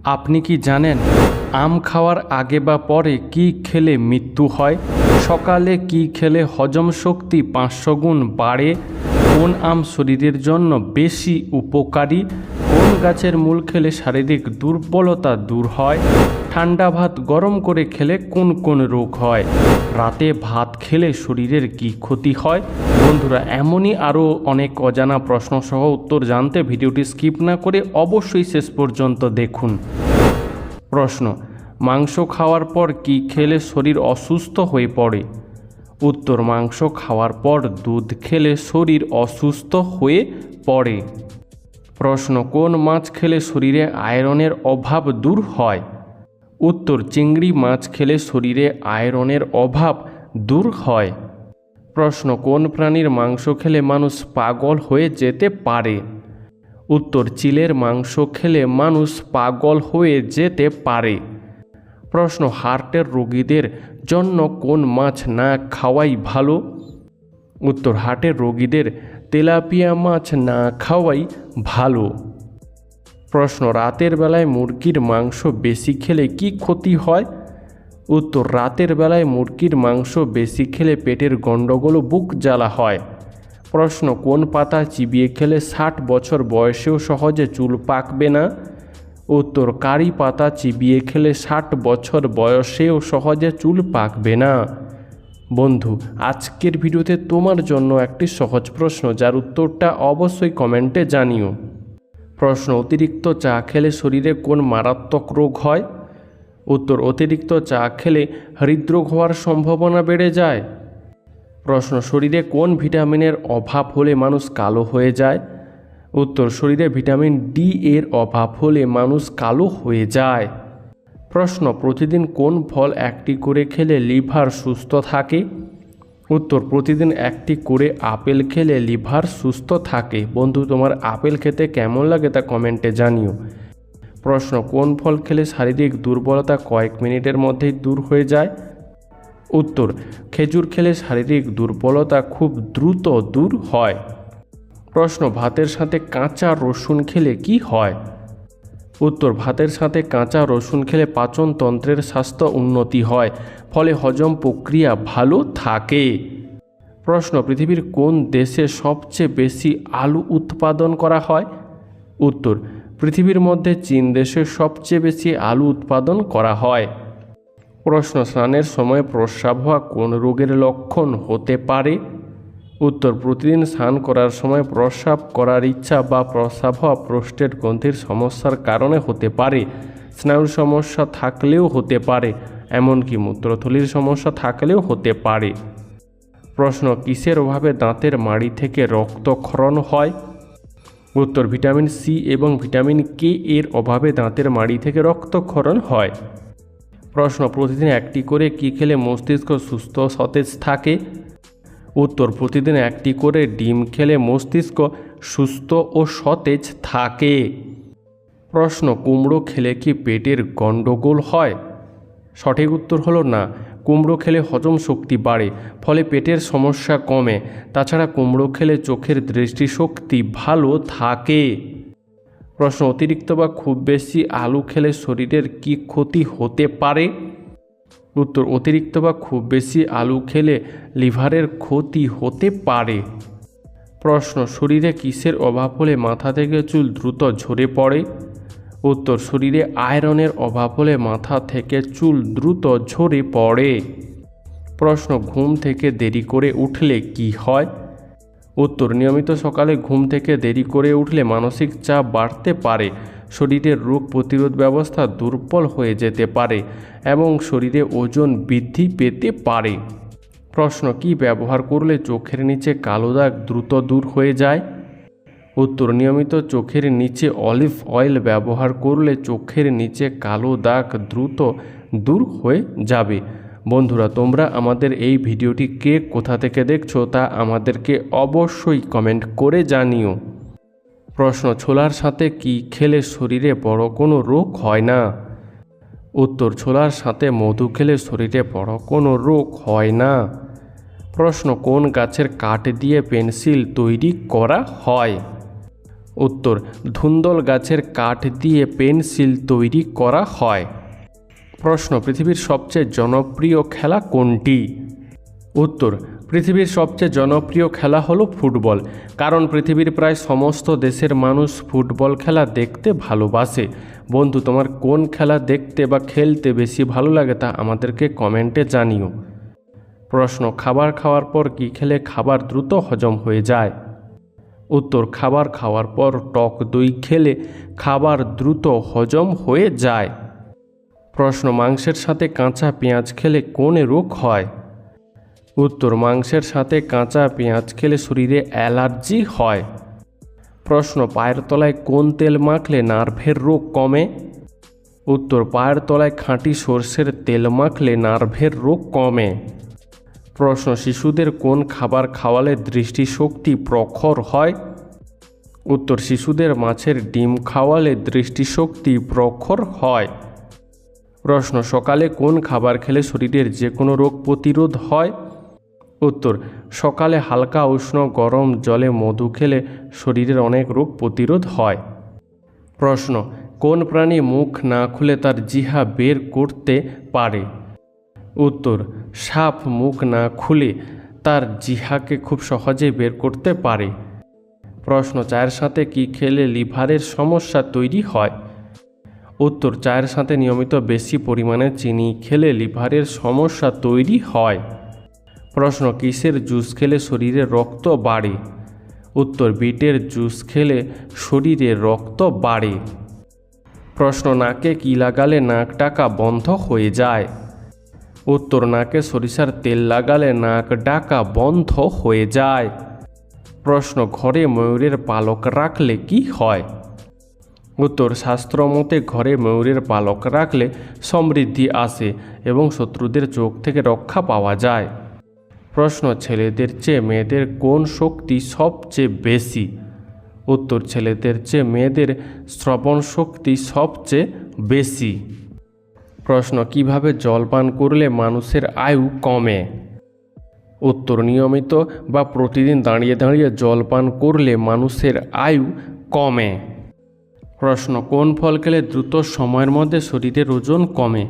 আপনি কি জানেন আম খাওয়ার আগে বা পরে কি খেলে মৃত্যু হয়? সকালে কি খেলে হজম শক্তি 500 গুণ বাড়ে? কোন আম শরীরের জন্য বেশি উপকারী? কোন গাছের মূল খেলে শারীরিক দুর্বলতা দূর হয়? ঠান্ডা ভাত গরম করে খেলে কোন কোন রোগ হয়? রাতে ভাত খেলে শরীরের কি ক্ষতি হয়? বন্ধুরা, এমনই আরও অনেক অজানা প্রশ্নসহ উত্তর জানতে ভিডিওটি স্কিপ না করে অবশ্যই শেষ পর্যন্ত দেখুন। প্রশ্ন: মাংস খাওয়ার পর কি খেলে শরীর অসুস্থ হয়ে পড়ে? উত্তর: মাংস খাওয়ার পর দুধ খেলে শরীর অসুস্থ হয়ে পড়ে। প্রশ্ন: কোন মাছ খেলে শরীরে আয়রনের অভাব দূর হয়? উত্তর: চিংড়ি মাছ খেলে শরীরে আয়রনের অভাব দূর হয়। প্রশ্ন: কোন প্রাণীর মাংস খেলে মানুষ পাগল হয়ে যেতে পারে? উত্তর: চিলের মাংস খেলে মানুষ পাগল হয়ে যেতে পারে। প্রশ্ন: হার্টের রোগীদের জন্য কোন মাছ না খাওয়াই ভালো? উত্তর: হার্টের রোগীদের তেলাপিয়া মাছ না খাওয়াই ভালো। প্রশ্ন: রাতের বেলায় মুরগির মাংস বেশি খেলে কি ক্ষতি হয়? উত্তর: রাতের বেলায় মুরগির মাংস বেশি খেলে পেটের গণ্ডগোল ও বুক জ্বালা হয়। প্রশ্ন: কোন পাতা চিবিয়ে খেলে 60 বছর বয়সেও সহজে চুল পাকবে না? উত্তর: কারি পাতা চিবিয়ে খেলে 60 বছর বয়সেও সহজে চুল পাকবে না। বন্ধু, আজকের ভিডিওতে তোমার জন্য একটি সহজ প্রশ্ন, যার উত্তরটা অবশ্যই কমেন্টে জানিও। প্রশ্ন: অতিরিক্ত চা খেলে শরীরে কোন মারাত্মক রোগ হয়? উত্তর: অতিরিক্ত চা খেলে হৃদরোগ হওয়ার সম্ভাবনা বেড়ে যায়। প্রশ্ন: শরীরে কোন ভিটামিনের অভাব হলে মানুষ কালো হয়ে যায়? উত্তর: শরীরে ভিটামিন ডি এর অভাব হলে মানুষ কালো হয়ে যায়। প্রশ্ন: প্রতিদিন কোন ফল একটি করে খেলে লিভার সুস্থ থাকে? উত্তর: প্রতিদিন একটি করে আপেল খেলে লিভার সুস্থ থাকে। বন্ধু, তোমার আপেল খেতে কেমন লাগে তা কমেন্টে জানিও। প্রশ্ন: কোন ফল খেলে শারীরিক দুর্বলতা কয়েক মিনিটের মধ্যেই দূর হয়ে যায়? উত্তর: খেজুর খেলে শারীরিক দুর্বলতা খুব দ্রুত দূর হয়। প্রশ্ন: ভাতের সাথে কাঁচা রসুন খেলে কি হয়? উত্তর: ভাতের সাথে কাঁচা রসুন খেলে পাচনতন্ত্রের স্বাস্থ্য উন্নতি হয়, ফলে হজম প্রক্রিয়া ভালো থাকে। প্রশ্ন: পৃথিবীর কোন দেশে সবচেয়ে বেশি আলু উৎপাদন করা হয়? উত্তর: পৃথিবীর মধ্যে চীন দেশে সবচেয়ে বেশি আলু উৎপাদন করা হয়। প্রশ্ন: স্নানের সময় প্রস্রাব হওয়া কোন রোগের লক্ষণ হতে পারে? উত্তর: প্রতিদিন স্নান করার সময় প্রস্রাব করার ইচ্ছা বা প্রস্রাব হওয়া প্রোস্টেট গ্রন্থির সমস্যার কারণে হতে পারে। স্নায়ুর সমস্যা থাকলেও হতে পারে, এমনকি মূত্রথলির সমস্যা থাকলেও হতে পারে। প্রশ্ন: কিসের অভাবে দাঁতের মাড়ি থেকে রক্তক্ষরণ হয়? উত্তর: ভিটামিন সি এবং ভিটামিন কে এর অভাবে দাঁতের মাড়ি থেকে রক্তক্ষরণ হয়। প্রশ্ন: প্রতিদিন একটি করে কি খেলে মস্তিষ্ক সুস্থ সতেজ থাকে? উত্তর: প্রতিদিন একটি করে ডিম খেলে মস্তিষ্ক সুস্থ ও সতেজ থাকে। প্রশ্ন: কুমড়ো খেলে কি পেটের গণ্ডগোল হয়? সঠিক উত্তর হলো না। কুমড়ো খেলে হজম শক্তি বাড়ে, ফলে পেটের সমস্যা কমে। তাছাড়া কুমড়ো খেলে চোখের দৃষ্টিশক্তি ভালো থাকে। প্রশ্ন: অতিরিক্ত বা খুব বেশি আলু খেলে শরীরের কি ক্ষতি হতে পারে? উত্তর: অতিরিক্ত বা খুব বেশি আলু খেলে লিভারের ক্ষতি হতে পারে। প্রশ্ন: শরীরে কিসের অভাব হলে মাথা থেকে চুল দ্রুত ঝরে পড়ে? উত্তর: শরীরে আয়রনের অভাব হলে মাথা থেকে চুল দ্রুত ঝরে পড়ে। প্রশ্ন: ঘুম থেকে দেরি করে উঠলে কি হয়? উত্তর: নিয়মিত সকালে ঘুম থেকে দেরি করে উঠলে মানসিক চাপ বাড়তে পারে, শরীরের রোগ প্রতিরোধ ব্যবস্থা দুর্বল হয়ে যেতে পারে এবং শরীরে ওজন বৃদ্ধি পেতে পারে। প্রশ্ন: কি ব্যবহার করলে চোখের নিচে কালো দাগ দ্রুত দূর হয়ে যায়? উত্তর: নিয়মিত চোখের নিচে অলিভ অয়েল ব্যবহার করলে চোখের নিচে কালো দাগ দ্রুত দূর হয়ে যাবে। বন্ধুরা, তোমরা আমাদের এই ভিডিওটি কে কোথা থেকে দেখছো তা আমাদেরকে অবশ্যই কমেন্ট করে জানিও। প্রশ্ন: ছোলার সাথে কি খেলে শরীরে বড় কোনো রোগ হয় না? উত্তর: ছোলার সাথে মধু খেলে শরীরে বড় কোনো রোগ হয় না। প্রশ্ন: কোন গাছের কাঠ দিয়ে পেন্সিল তৈরি করা হয়? উত্তর, ধুন্দল গাছের কাঠ দিয়ে পেন্সিল তৈরি করা হয়। প্রশ্ন, পৃথিবীর সবচেয়ে জনপ্রিয় খেলা কোনটি? উত্তর, পৃথিবীর সবচেয়ে জনপ্রিয় খেলা হলো ফুটবল, কারণ পৃথিবীর প্রায় সমস্ত দেশের মানুষ ফুটবল খেলা দেখতে ভালোবাসে। বন্ধু, তোমার কোন খেলা দেখতে বা খেলতে বেশি ভালো লাগে তা আমাদেরকে কমেন্টে জানিও। প্রশ্ন, খাবার খাওয়ার পর কী খেলে খাবার দ্রুত হজম হয়ে যায়? উত্তর, খাবার খাওয়ার পর টক দই খেলে খাবার দ্রুত হজম হয়ে যায়। প্রশ্ন, মাংসের সাথে কাঁচা পেঁয়াজ খেলে কোন রোগ হয়? উত্তর, মাংসের সাথে কাঁচা পেঁয়াজ খেলে শরীরে অ্যালার্জি হয়। প্রশ্ন, পায়ের তলায় কোন তেল মাখলে নার্ভের রোগ কমে? উত্তর, পায়ের তলায় খাঁটি সর্ষের তেল মাখলে নার্ভের রোগ কমে। প্রশ্ন, শিশুদের কোন খাবার খাওয়ালে দৃষ্টিশক্তি প্রখর হয়? উত্তর, শিশুদের মাছের ডিম খাওয়ালে দৃষ্টিশক্তি প্রখর হয়। প্রশ্ন, সকালে কোন খাবার খেলে শরীরের যে কোনো রোগ প্রতিরোধ হয়? উত্তর, সকালে হালকা উষ্ণ গরম জলে মধু খেলে শরীরের অনেক রোগ প্রতিরোধ হয়। প্রশ্ন, কোন প্রাণী মুখ না খুলে তার জিহ্বা বের করতে পারে? উত্তর, সাপ মুখ না খুলে তার জিহ্বাকে খুব সহজেই বের করতে পারে। প্রশ্ন, চায়ের সাথে কি খেলে লিভারের সমস্যা তৈরি হয়? উত্তর, চায়ের সাথে নিয়মিত বেশি পরিমাণে চিনি খেলে লিভারের সমস্যা তৈরি হয়। প্রশ্ন, কিসের জুস খেলে শরীরে রক্ত বাড়ে? উত্তর, বিটের জুস খেলে শরীরে রক্ত বাড়ে। প্রশ্ন, নাকে কি লাগালে নাক ডাকা বন্ধ হয়ে যায়? উত্তর, নাকে সরিষার তেল লাগালে নাক ডাকা বন্ধ হয়ে যায়। প্রশ্ন, ঘরে ময়ূরের পালক রাখলে কি হয়? উত্তর, শাস্ত্রমতে ঘরে ময়ূরের পালক রাখলে সমৃদ্ধি আসে এবং শত্রুদের চোখ থেকে রক্ষা পাওয়া যায়। প্রশ্ন, ছেলেদের চেয়ে মেয়েদের কোন শক্তি সবচেয়ে বেশি? উত্তর, ছেলেদের চেয়ে মেয়েদের শ্রবণ শক্তি সবচেয়ে বেশি। প্রশ্ন, কিভাবে জল পান করলে মানুষের আয়ু কমে? উত্তর, নিয়মিত বা প্রতিদিন দাঁড়িয়ে দাঁড়িয়ে জল পান করলে মানুষের আয়ু কমে। প্রশ্ন, কোন ফল খেলে দ্রুত সময়ের মধ্যে শরীরের ওজন কমে?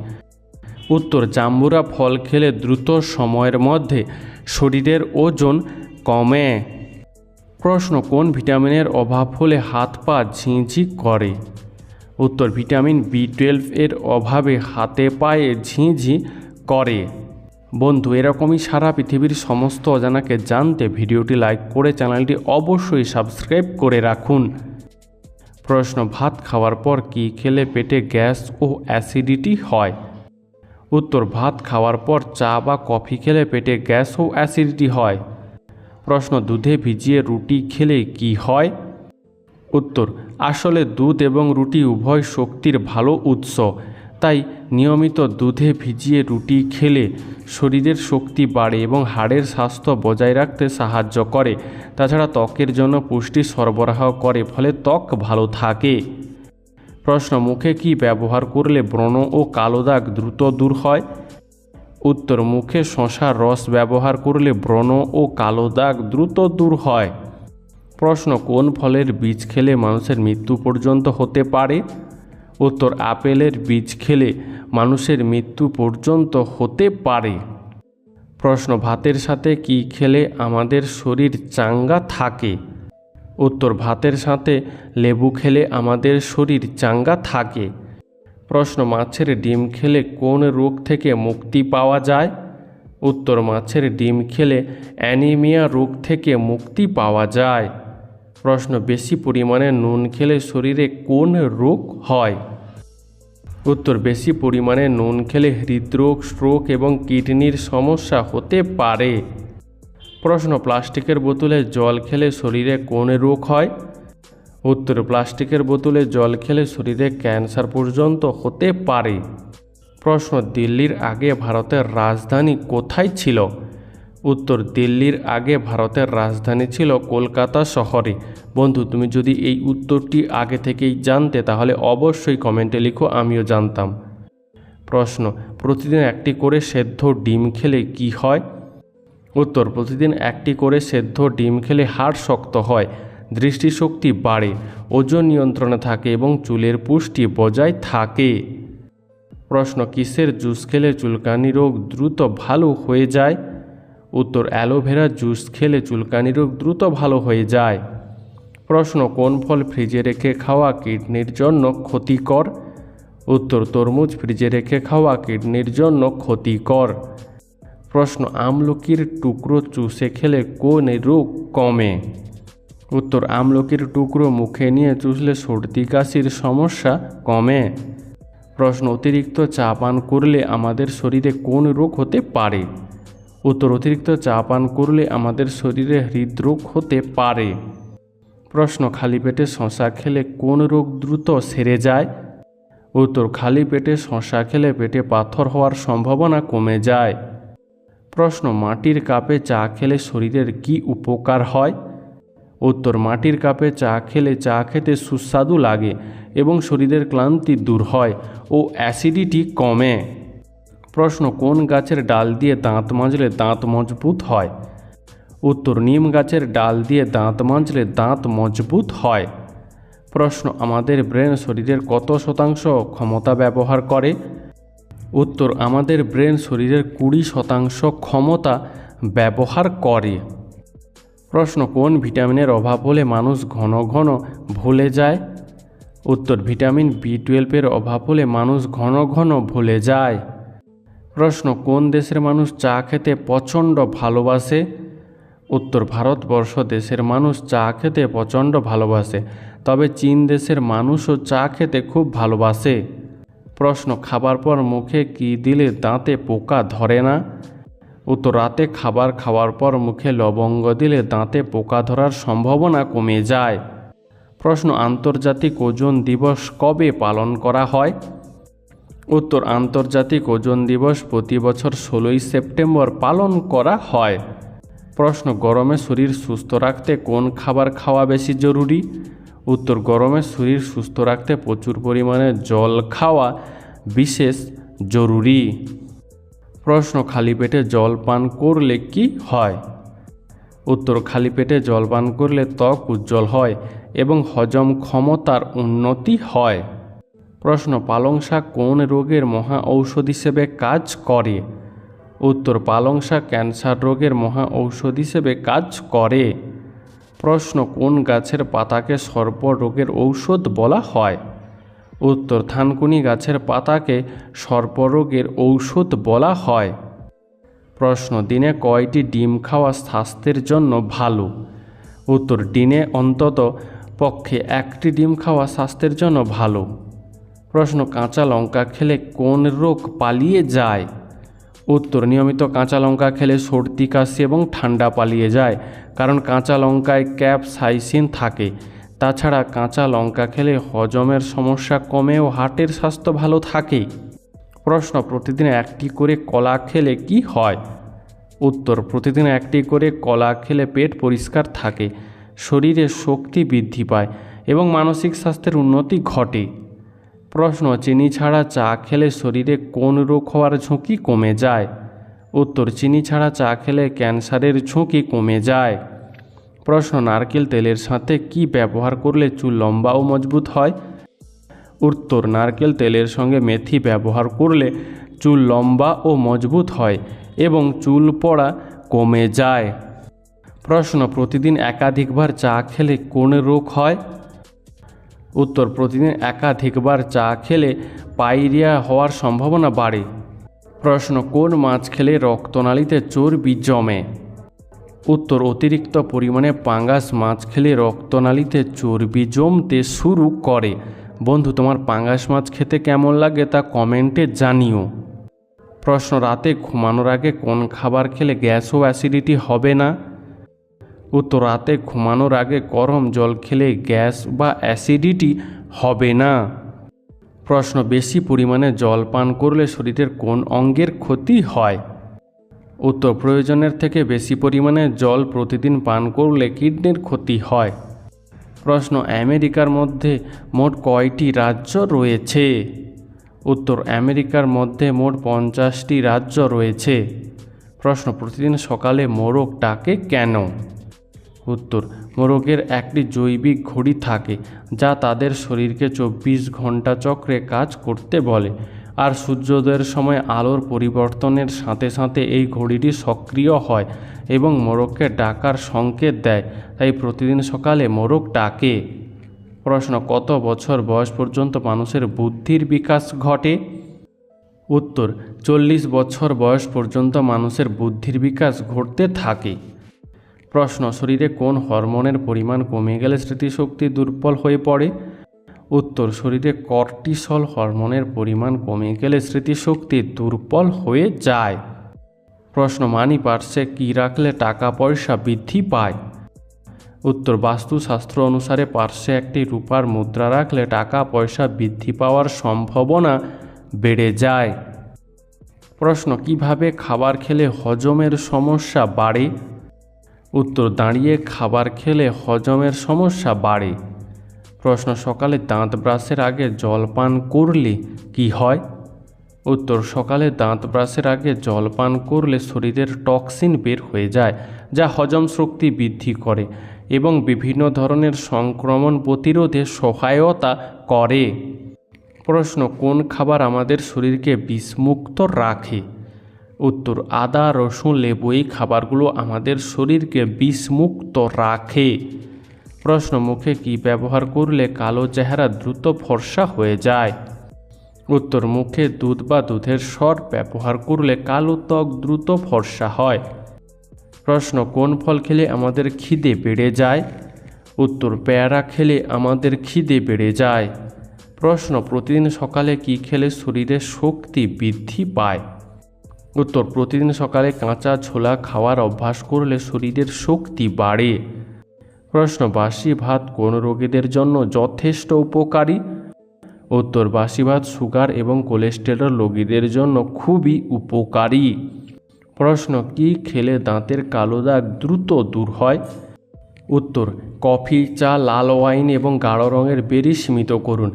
উত্তর, জাম্বুরা ফল খেলে দ্রুত সময়ের মধ্যে শরীরের ওজন কমে। প্রশ্ন, কোন ভিটামিনের অভাব হলে হাত পা ঝিঁঝি করে? উত্তর, ভিটামিন B12 এর অভাবে হাতে পায়ে ঝিঁঝি করে। বন্ধু, এরকমই সারা পৃথিবীর সমস্ত অজানাকে জানতে ভিডিওটি লাইক করে চ্যানেলটি অবশ্যই সাবস্ক্রাইব করে রাখুন। প্রশ্ন, ভাত খাওয়ার পর কি খেলে পেটে গ্যাস ও অ্যাসিডিটি হয়? উত্তর, ভাত খাওয়ার পর চা বা কফি খেলে পেটে গ্যাস ও অ্যাসিডিটি হয়। প্রশ্ন, দুধে ভিজিয়ে রুটি খেলে কি হয়? উত্তর, আসলে দুধ এবং রুটি উভয় শক্তির ভালো উৎস, তাই নিয়মিত দুধে ভিজিয়ে রুটি খেলে শরীরের শক্তি বাড়ে এবং হাড়ের স্বাস্থ্য বজায় রাখতে সাহায্য করে। তাছাড়া ত্বকের জন্য পুষ্টি সরবরাহ করে, ফলে ত্বক ভালো থাকে। প্রশ্ন, মুখে কি ব্যবহার করলে ব্রণ ও কালো দাগ দ্রুত দূর হয়? উত্তর, মুখে শসার রস ব্যবহার করলে ব্রণ ও কালো দাগ দ্রুত দূর হয়। প্রশ্ন, কোন ফলের বীজ খেলে মানুষের মৃত্যু পর্যন্ত হতে পারে? উত্তর, আপেলের বীজ খেলে মানুষের মৃত্যু পর্যন্ত হতে পারে। প্রশ্ন, ভাতের সাথে কি খেলে আমাদের শরীর চাঙ্গা থাকে? উত্তর, ভাতের সাথে লেবু খেলে আমাদের শরীর চাঙ্গা থাকে। প্রশ্ন, মাছের ডিম খেলে কোন রোগ থেকে মুক্তি পাওয়া যায়? উত্তর, মাছের ডিম খেলে অ্যানিমিয়া রোগ থেকে মুক্তি পাওয়া যায়। প্রশ্ন, বেশি পরিমাণে নুন খেলে শরীরে কোন রোগ হয়? উত্তর, বেশি পরিমাণে নুন খেলে হৃদরোগ, স্ট্রোক এবং কিডনির সমস্যা হতে পারে। প্রশ্ন, প্লাস্টিকের বোতলে জল খেলে শরীরে কোন রোগ হয়? উত্তর, প্লাস্টিকের বোতলে জল খেলে শরীরে ক্যান্সার পর্যন্ত হতে পারে। প্রশ্ন, দিল্লির আগে ভারতের রাজধানী কোথায় ছিল? উত্তর, দিল্লির আগে ভারতের রাজধানী ছিল কলকাতা শহরে। বন্ধু, তুমি যদি এই উত্তরটি আগে থেকেই জানতে তাহলে অবশ্যই কমেন্টে লিখো, আমিও জানতাম। প্রশ্ন, প্রতিদিন একটি করে সেদ্ধ ডিম খেলে কি হয়? উত্তর, প্রতিদিন একটি করে সেদ্ধ ডিম খেলে হাড় শক্ত হয়, দৃষ্টিশক্তি বাড়ে ওজন নিয়ন্ত্রণে থাকে এবং চুলের পুষ্টি বজায় থাকে। প্রশ্ন, কিসের জুস খেলে চুলকানি রোগ দ্রুত ভালো হয়ে যায়? উত্তর, অ্যালোভেরা জুস খেলে চুলকানি রোগ দ্রুত ভালো হয়ে যায়। প্রশ্ন, কোন ফল ফ্রিজে রেখে খাওয়া কিডনির জন্য ক্ষতিকর? উত্তর, তরমুজ ফ্রিজে রেখে খাওয়া কিডনির জন্য ক্ষতিকর। প্রশ্ন, আমলকির টুকরো চুষে খেলে কোন রোগ কমে? উত্তর, আমলকির টুকরো মুখে নিয়ে চুষলে সর্দি কাশির সমস্যা কমে। প্রশ্ন, অতিরিক্ত চা পান করলে আমাদের শরীরে কোন রোগ হতে পারে? উত্তর, অতিরিক্ত চা পান করলে আমাদের শরীরে হৃদরোগ হতে পারে। প্রশ্ন, খালি পেটে শশা খেলে কোন রোগ দ্রুত সেরে যায়? উত্তর, খালি পেটে শশা খেলে পেটে পাথর হওয়ার সম্ভাবনা কমে যায়। প্রশ্ন, মাটির কাপে চা খেলে শরীরের কি উপকার হয়? উত্তর, মাটির কাপে চা খেলে চা খেতে সুস্বাদু লাগে এবং শরীরের ক্লান্তি দূর হয় ও অ্যাসিডিটি কমে। প্রশ্ন, কোন গাছের ডাল দিয়ে দাঁত মাজলে দাঁত মজবুত হয়? উত্তর, নিম গাছের ডাল দিয়ে দাঁত মাজলে দাঁত মজবুত হয়। প্রশ্ন, আমাদের ব্রেন শরীরের কত শতাংশ ক্ষমতা ব্যবহার করে? উত্তর, আমাদের ব্রেন শরীরের 20% ক্ষমতা ব্যবহার করে। প্রশ্ন, কোন ভিটামিনের অভাব হলে মানুষ ঘন ঘন ভুলে যায়? উত্তর, ভিটামিন B12 অভাব হলে মানুষ ঘন ঘন ভুলে যায়। প্রশ্ন, কোন দেশের মানুষ চা খেতে প্রচণ্ড ভালোবাসে? উত্তর, ভারতবর্ষ দেশের মানুষ চা খেতে প্রচণ্ড ভালোবাসে, তবে চীন দেশের মানুষও চা খেতে খুব ভালোবাসে। প্রশ্ন, খাবার পর মুখে কি দিলে দাঁতে পোকা ধরে না? উত্তর, রাতে খাবার খাওয়ার পর মুখে লবঙ্গ দিলে দাঁতে পোকা ধরার সম্ভাবনা কমে যায়। প্রশ্ন, আন্তর্জাতিক ওজন দিবস কবে পালন করা হয়? উত্তর, আন্তর্জাতিক ওজন দিবস প্রতি বছর 16ই সেপ্টেম্বর পালন করা হয়। প্রশ্ন, গরমে শরীর সুস্থ রাখতে কোন খাবার খাওয়া বেশি জরুরি? উত্তর, গরমে শরীর সুস্থ রাখতে প্রচুর পরিমাণে জল খাওয়া বিশেষ জরুরি। প্রশ্ন, খালি পেটে জল পান করলে কি হয়? উত্তর, খালি পেটে জল পান করলে ত্বক উজ্জ্বল হয় এবং হজম ক্ষমতার উন্নতি হয়। প্রশ্ন, পালং শাক কোন রোগের মহা ঔষধ হিসেবে কাজ করে? উত্তর, পালং শাক ক্যান্সার রোগের মহা ঔষধ হিসেবে কাজ করে। প্রশ্ন, কোন গাছের পাতাকে সর্প রোগের ঔষধ বলা হয়? উত্তর, থানকুনি গাছের পাতাকে সর্পরোগের ঔষধ বলা হয়। প্রশ্ন, দিনে কয়টি ডিম খাওয়া স্বাস্থ্যের জন্য ভালো? উত্তর, দিনে অন্তত পক্ষে 1টি ডিম খাওয়া স্বাস্থ্যের জন্য ভালো। প্রশ্ন, কাঁচা লঙ্কা খেলে কোন রোগ পালিয়ে যায়? উত্তর, নিয়মিত কাঁচা লঙ্কা খেলে সর্দি কাশি এবং ঠান্ডা পালিয়ে যায়, কারণ কাঁচা লঙ্কায় ক্যাপসাইসিন থাকে। তাছাড়া কাঁচা লঙ্কা খেলে হজমের সমস্যা কমে ও হার্টের স্বাস্থ্য ভালো থাকে। প্রশ্ন, প্রতিদিন 1টি করে কলা খেলে কি হয়? উত্তর, প্রতিদিন 1টি করে কলা খেলে পেট পরিষ্কার থাকে, শরীরে শক্তি বৃদ্ধি পায় এবং মানসিক স্বাস্থ্যের উন্নতি ঘটে। প্রশ্ন, চিনি ছাড়া চা খেলে শরীরে কোন রোগ হওয়ার ঝুঁকি কমে যায়? উত্তর, চিনি ছাড়া চা খেলে ক্যান্সারের ঝুঁকি কমে যায়। প্রশ্ন, নারকেল তেলের সাথে কি ব্যবহার করলে চুল লম্বা ও মজবুত হয়? উত্তর, নারকেল তেলের সঙ্গে মেথি ব্যবহার করলে চুল লম্বা ও মজবুত হয় এবং চুল পড়া কমে যায়। প্রশ্ন, প্রতিদিন একাধিকবার চা খেলে কোন রোগ হয়? উত্তর, প্রতিদিন একাধিকবার চা খেলে পায়রিয়া হওয়ার সম্ভাবনা বাড়ে। প্রশ্ন, কোন মাছ খেলে রক্তনালীতে চর্বি জমে? উত্তর, অতিরিক্ত পরিমাণে পাঙ্গাস মাছ খেলে রক্তনালীতে চর্বি জমতে শুরু করে। বন্ধু, তোমার পাঙ্গাস মাছ খেতে কেমন লাগে তা কমেন্টে জানিও। প্রশ্ন, রাতে ঘুমানোর আগে কোন খাবার খেলে গ্যাস ও অ্যাসিডিটি হবে না? উত্তর, রাতে ঘুমানোর আগে গরম জল খেলে গ্যাস বা অ্যাসিডিটি হবে না। প্রশ্ন, বেশি পরিমাণে জল পান করলে শরীরের কোন অঙ্গের ক্ষতি হয়? উত্তর, প্রয়োজনের থেকে বেশি পরিমাণে জল প্রতিদিন পান করলে কিডনির ক্ষতি হয়। প্রশ্ন, আমেরিকার মধ্যে মোট কয়টি রাজ্য রয়েছে? উত্তর, আমেরিকার মধ্যে মোট 50টি রাজ্য রয়েছে। প্রশ্ন, প্রতিদিন সকালে মোরগ ডাকে কেন? উত্তর, মোরগের একটি জৈবিক ঘড়ি থাকে যা তাদের শরীরকে 24 ঘন্টা চক্রে কাজ করতে বলে, আর সূর্যোদয়ের সময় আলোর পরিবর্তনের সাথে সাথে এই ঘড়িটি সক্রিয় হয় এবং মোরগকে ডাকার সংকেত দেয়। তাই প্রতিদিন সকালে মোরগ ডাকে। প্রশ্ন, কত বছর বয়স পর্যন্ত মানুষের বুদ্ধির বিকাশ ঘটে? উত্তর, 40 বছর বয়স পর্যন্ত মানুষের বুদ্ধির বিকাশ ঘটতে থাকে। প্রশ্ন, শরীরে কোন হরমোনের পরিমাণ কমে গেলে স্মৃতিশক্তি দুর্বল হয়ে পড়ে? উত্তর, শরীরে কর্টিসল হরমোনের পরিমাণ কমে গেলে স্মৃতিশক্তি দুর্বল হয়ে যায়। প্রশ্ন, মানি পার্সে কী রাখলে টাকা পয়সা বৃদ্ধি পায়? উত্তর, বাস্তুশাস্ত্র অনুসারে পার্শ্বে একটি রূপার মুদ্রা রাখলে টাকা পয়সা বৃদ্ধি পাওয়ার সম্ভাবনা বেড়ে যায়। প্রশ্ন, কিভাবে খাবার খেলে হজমের সমস্যা বাড়ে? উত্তর, দাঁড়িয়ে খাবার খেলে হজমের সমস্যা বাড়ে। প্রশ্ন, সকালে দাঁত ব্রাশের আগে জল পান করলে কি হয়? উত্তর, সকালে দাঁত ব্রাশের আগে জল পান করলে শরীরের টক্সিন বের হয়ে যায়, যা হজম শক্তি বৃদ্ধি করে এবং বিভিন্ন ধরনের সংক্রমণ প্রতিরোধে সহায়তা করে। প্রশ্ন, কোন খাবার আমাদের শরীরকে বিষমুক্ত রাখে? উত্তর, আদা, রসুন, লেবু এই খাবারগুলো আমাদের শরীরকে বিষমুক্ত রাখে। প্রশ্ন, মুখে কি ব্যবহার করলে কালো চেহারা দ্রুত ফর্সা হয়ে যায়? উত্তর, মুখে দুধ বা দুধের স্বর ব্যবহার করলে কালো ত্বক দ্রুত ফর্সা হয়। প্রশ্ন, কোন ফল খেলে আমাদের খিদে বেড়ে যায়? উত্তর, পেয়ারা খেলে আমাদের খিদে বেড়ে যায়। প্রশ্ন, প্রতিদিন সকালে কি খেলে শরীরে শক্তি বৃদ্ধি পায়? উত্তর, প্রতিদিন সকালে কাঁচা ছোলা খাওয়ার অভ্যাস করলে শরীরের শক্তি বাড়ে। প্রশ্ন, বাসি ভাত কোন রোগীদের জন্য যথেষ্ট উপকারী? উত্তর, বাসি ভাত সুগার এবং কোলেস্টেরল রোগীদের জন্য খুবই উপকারী। প্রশ্ন, কি খেলে দাঁতের কালো দাগ দ্রুত দূর হয়? উত্তর, কফি, চা, লাল ওয়াইন এবং গাঢ় রঙের বেরি সীমিত করুন।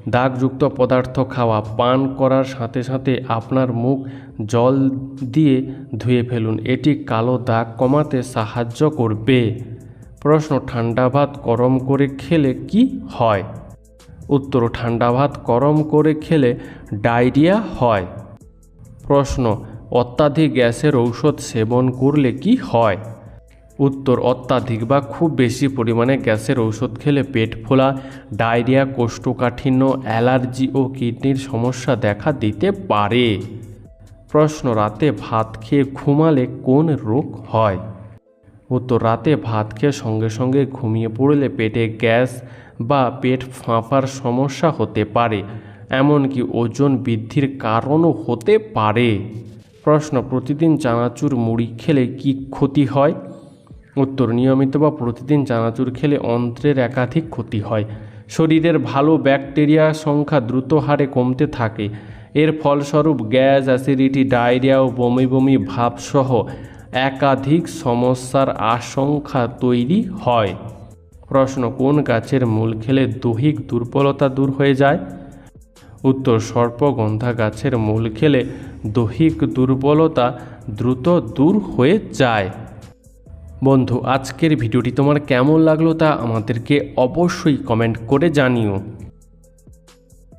দাগযুক্ত পদার্থ খাওয়া পান করার সাথে সাথে আপনার মুখ জল দিয়ে ধুয়ে ফেলুন, এটি কালো দাগ কমাতে সাহায্য করবে। প্রশ্ন, ঠান্ডা ভাত গরম করে খেলে কি হয়? উত্তর, ঠান্ডা ভাত গরম করে খেলে ডায়রিয়া হয়। প্রশ্ন, অত্যাধিক গ্যাসের ঔষধ সেবন করলে কি হয়? উত্তর, অত্যাধিক বা খুব বেশি পরিমাণে গ্যাসের ঔষধ খেলে পেট ফোলা, ডায়রিয়া, কোষ্ঠকাঠিন্য, অ্যালার্জি ও কিডনির সমস্যা দেখা দিতে পারে। প্রশ্ন, রাতে ভাত খেয়ে ঘুমালে কোন রোগ হয়? উত্তর, রাতে ভাত খেয়ে সঙ্গে সঙ্গে ঘুমিয়ে পড়লে পেটে গ্যাস বা পেট ফাঁপার সমস্যা হতে পারে, এমনকি ওজন বৃদ্ধির কারণও হতে পারে। প্রশ্ন, প্রতিদিন চানাচুর মুড়ি খেলে কি ক্ষতি হয়? উত্তর, নিয়মিত বা প্রতিদিন চানাচুর খেলে অন্ত্রের একাধিক ক্ষতি হয়। শরীরের ভালো ব্যাকটেরিয়া সংখ্যা দ্রুত হারে কমতে থাকে। এর ফলস্বরূপ গ্যাস, অ্যাসিডিটি, ডায়রিয়া ও বমি বমি ভাবসহ একাধিক সমস্যার আশঙ্কা তৈরি হয়। প্রশ্ন, কোন গাছের মূল খেলে দৈহিক দুর্বলতা দূর হয়ে যায়? উত্তর, সর্পগন্ধা গাছের মূল খেলে দৈহিক দুর্বলতা দ্রুত দূর হয়ে যায়। বন্ধু, আজকের ভিডিওটি তোমার কেমন লাগলো তা আমাদেরকে অবশ্যই কমেন্ট করে জানিও।